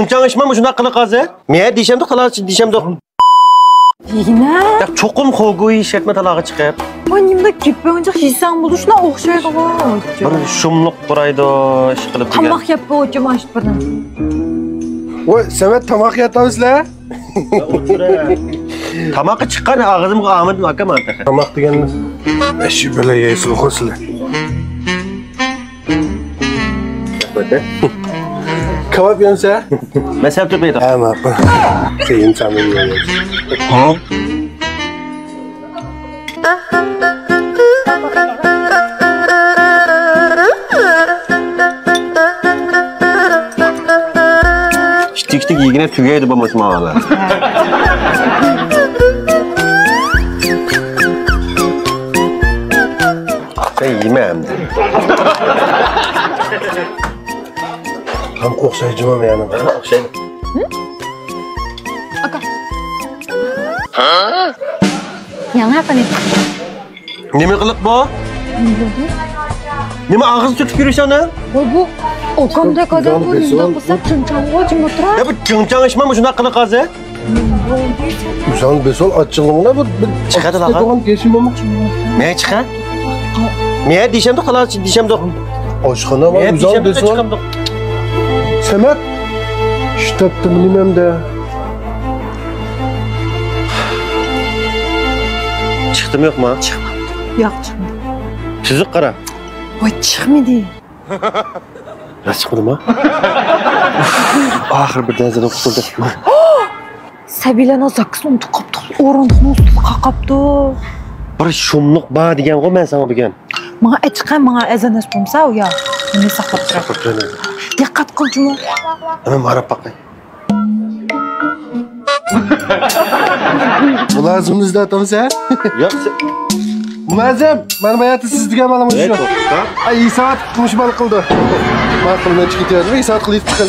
Çang işmem şuna qilib qazı. Men dişemde xalas dişemde. Yine? Ya çoqum qo'ygo'y shertma talaga chiqib. Menimde kipince hissam buluşuna o'xshaydi g'oy. Bir shumliq quraydi, ish qilib degan. Tamoq yeb qo'ydim ashbirni. Voy, Samet tamoq yeyapsizlar? Tamoqqa chiqqan og'zimga omad aka mantaqa. Tamoq deganimiz. Eshi bila yeysiz qo'sizlar. Kebab yemsa? Masal to'paydi. Ha, ma'qul. Keyin samim yeymiz. Ha? Tik yigine tugaydi bo'lmasmi hali. Sen yeme endi. Ham o'xshayjimam yana. O'xshaydi. Aka. Yang apa nih? Nima qilib bu? Nima og'iz tutib yursan? Voy bu okamdek odam bu yuzda qilsa chimchang'o jim o'tiradi. Ya bu chimchang ishmi shuna qilib qazi? Uzan besol achchig'imni bir chiqadi laqa. To'g'an keshim bo'lmoqchi. Men chiqa? Men dishemda xalos dishemda. Oshxona va uzan besol. Samet shtabdim nimamda. Chiqdimi yo'qmi? Chiqmadi. Yo'q, chiqmadi. Tuzuq qara. Voy chiqmadi. Ya chiqdimi? Axir bir danzadan qutuldi. Sabilani zakis unutib qopdi. O'rindiqni ustida qaqabdi. Bir shumliq ba degan qo'y men sana bugun. Menga aytgan, menga azanas bo'lsa, u yo'q. Meni saqlab turadi. Diqqat qil Juma. Hemen marab baqay. Mulazimizda atamsa? Yo'q. Mulazim, mana bu yerda siz degan mana shu. Ay, saat qilmish bal qildi. Ma'qul, men chiqib ketdim. Saat qilib chiqdim.